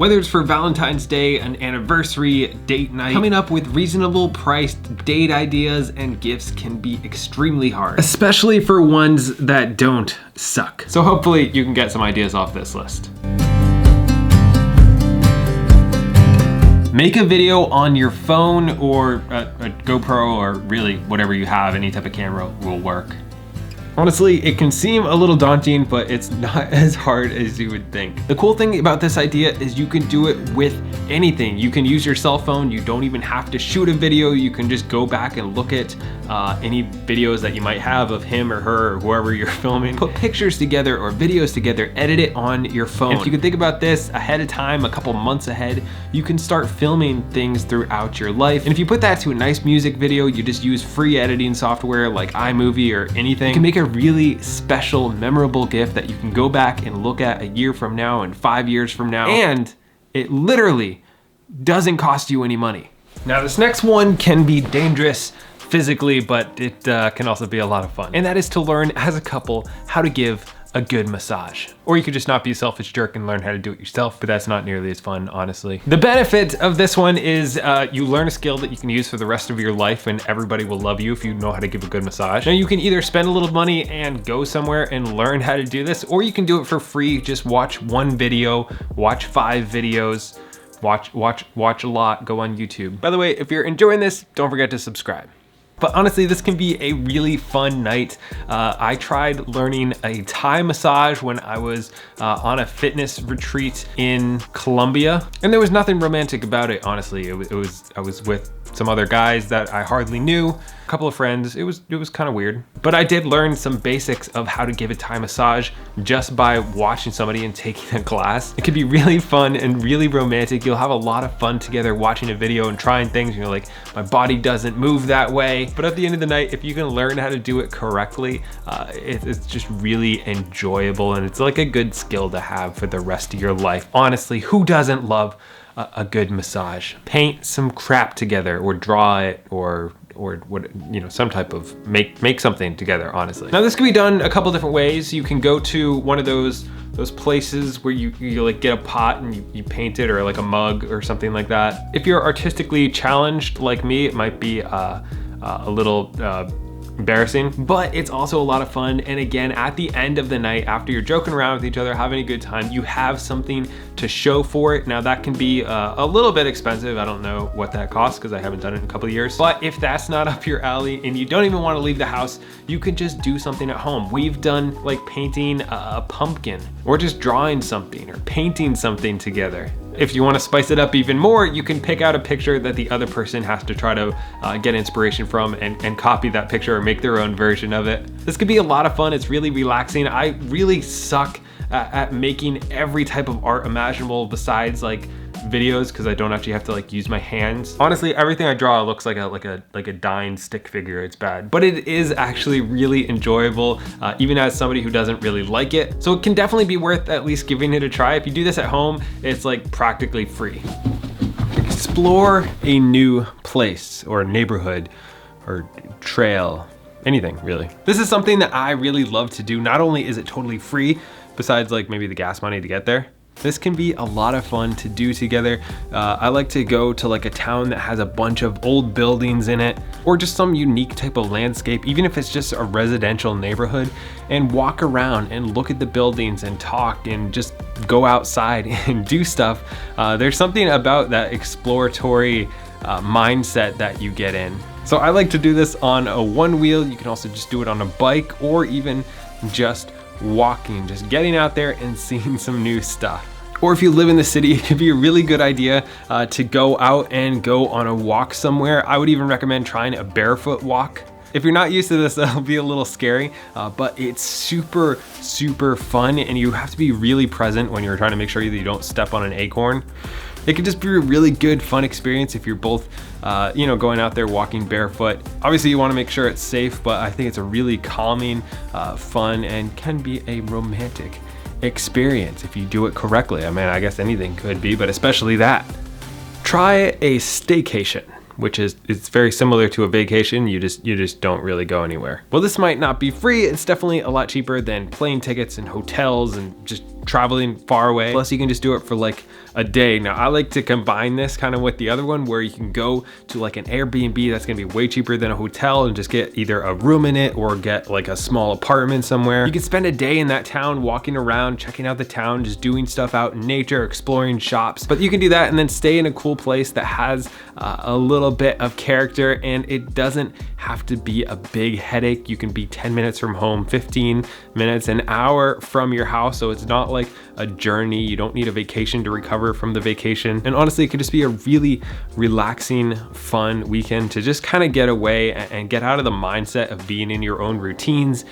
Whether it's for Valentine's Day, an anniversary, date night, coming up with reasonable priced date ideas and gifts can be extremely hard, especially for ones that don't suck. So hopefully you can get some ideas off this list. Make a video on your phone or a GoPro, or really whatever you have, any type of camera will work. Honestly, it can seem a little daunting, but it's not as hard as you would think. The cool thing about this idea is you can do it with anything. You can use your cell phone. You don't even have to shoot a video. You can just go back and look at any videos that you might have of him or her or whoever you're filming. Put pictures together or videos together, edit it on your phone. If you can think about this ahead of time, a couple months ahead, you can start filming things throughout your life. And if you put that to a nice music video, you just use free editing software like iMovie or anything, you can make a really special, memorable gift that you can go back and look at a year from now and 5 years from now. And it literally doesn't cost you any money. Now this next one can be dangerous physically, but it can also be a lot of fun. And that is to learn as a couple how to give a good massage. Or you could just not be a selfish jerk and learn how to do it yourself, but that's not nearly as fun, honestly. The benefit of this one is you learn a skill that you can use for the rest of your life, and everybody will love you if you know how to give a good massage. Now you can either spend a little money and go somewhere and learn how to do this, or you can do it for free. Just watch one video, watch 5 videos, watch a lot, go on YouTube. By the way, if you're enjoying this, don't forget to subscribe. But honestly, this can be a really fun night. I tried learning a Thai massage when I was on a fitness retreat in Colombia, and there was nothing romantic about it, honestly. I was with some other guys that I hardly knew, a couple of friends. It was kind of weird. But I did learn some basics of how to give a Thai massage just by watching somebody and taking a class. It could be really fun and really romantic. You'll have a lot of fun together watching a video and trying things. You're like, my body doesn't move that way. But at the end of the night, if you can learn how to do it correctly, it's just really enjoyable, and it's like a good skill to have for the rest of your life. Honestly, who doesn't love a good massage? Paint some crap together, or draw it, or what, you know, some type of make something together, honestly. Now this can be done a couple different ways. You can go to one of those places where you like get a pot and you paint it, or like a mug or something like that. If you're artistically challenged like me, it might be a little embarrassing, but it's also a lot of fun. And again, at the end of the night, after you're joking around with each other, having a good time, you have something to show for it. Now that can be a little bit expensive. I don't know what that costs because I haven't done it in a couple of years. But if that's not up your alley and you don't even want to leave the house, you could just do something at home. We've done like painting a pumpkin, or just drawing something, or painting something together. If you want to spice it up even more, you can pick out a picture that the other person has to try to get inspiration from, and copy that picture or make their own version of it. This could be a lot of fun. It's really relaxing. I really suck at making every type of art imaginable besides like videos, because I don't actually have to like use my hands. Honestly, everything I draw looks like a dying stick figure. It's bad, but it is actually really enjoyable, even as somebody who doesn't really like it. So it can definitely be worth at least giving it a try. If you do this at home, it's like practically free. Explore a new place or neighborhood or trail, anything really. This is something that I really love to do. Not only is it totally free, besides like maybe the gas money to get there, this can be a lot of fun to do together. I like to go to like a town that has a bunch of old buildings in it, or just some unique type of landscape, even if it's just a residential neighborhood, and walk around and look at the buildings and talk and just go outside and do stuff. There's something about that exploratory mindset that you get in. So I like to do this on a one wheel. You can also just do it on a bike, or even just walking, just getting out there and seeing some new stuff. Or if you live in the city, it could be a really good idea to go out and go on a walk somewhere. I would even recommend trying a barefoot walk. If you're not used to this, that'll be a little scary, but it's super, super fun, and you have to be really present when you're trying to make sure that you don't step on an acorn. It can just be a really good, fun experience if you're both, going out there walking barefoot. Obviously, you want to make sure it's safe, but I think it's a really calming, fun, and can be a romantic experience if you do it correctly. I mean, I guess anything could be, but especially that. Try a staycation, which is, it's very similar to a vacation. You just don't really go anywhere. Well, this might not be free. It's definitely a lot cheaper than plane tickets and hotels and just traveling far away. Plus you can just do it for like a day. Now I like to combine this kind of with the other one where you can go to like an Airbnb that's gonna be way cheaper than a hotel and just get either a room in it or get like a small apartment somewhere. You can spend a day in that town walking around, checking out the town, just doing stuff out in nature, exploring shops. But you can do that and then stay in a cool place that has a little bit of character, and it doesn't have to be a big headache. You can be 10 minutes from home, 15 minutes, an hour from your house. So it's not like a journey. You don't need a vacation to recover from the vacation. And honestly, it could just be a really relaxing, fun weekend to just kind of get away and get out of the mindset of being in your own routines,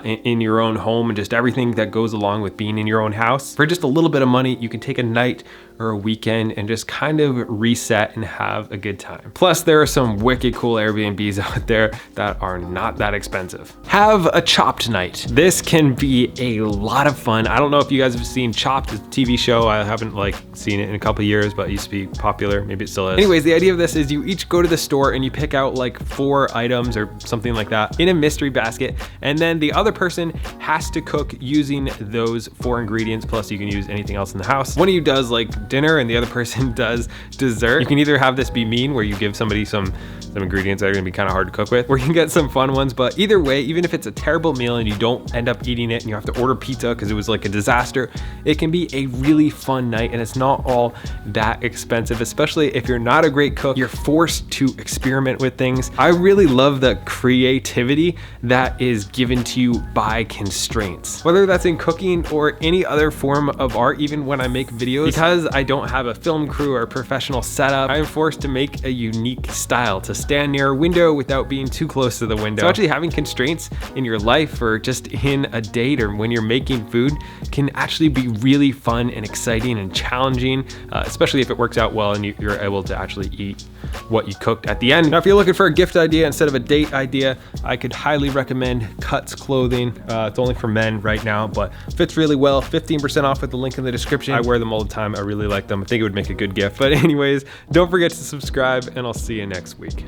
in your own home, and just everything that goes along with being in your own house. For just a little bit of money, you can take a night or a weekend and just kind of reset and have a good time. Plus, there are some wicked cool Airbnbs out there that are not that expensive. Have a Chopped night. This can be a lot of fun. I don't know if you guys have seen Chopped, the TV show. I haven't like seen it in a couple years, but it used to be popular. Maybe it still is. Anyways, the idea of this is you each go to the store and you pick out like 4 items or something like that in a mystery basket, and then the other person has to cook using those 4 ingredients, plus you can use anything else in the house. One of you does like dinner and the other person does dessert. You can either have this be mean, where you give somebody some ingredients that are gonna be kind of hard to cook with, or you can get some fun ones. But either way, even if it's a terrible meal and you don't end up eating it and you have to order pizza because it was like a disaster, it can be a really fun night, and it's not all that expensive. Especially if you're not a great cook, you're forced to experiment with things. I really love the creativity that is given to you by constraints, whether that's in cooking or any other form of art. Even when I make videos, because I don't have a film crew or a professional setup, I am forced to make a unique style, to stand near a window without being too close to the window. So actually having constraints in your life or just in a date or when you're making food can actually be really fun and exciting and challenging, especially if it works out well and you're able to actually eat what you cooked at the end. Now, if you're looking for a gift idea instead of a date idea, I could highly recommend Cuts clothing. It's only for men right now, but fits really well. 15% off with the link in the description. I wear them all the time. I really like them. I think it would make a good gift. But anyways, don't forget to subscribe, and I'll see you next week.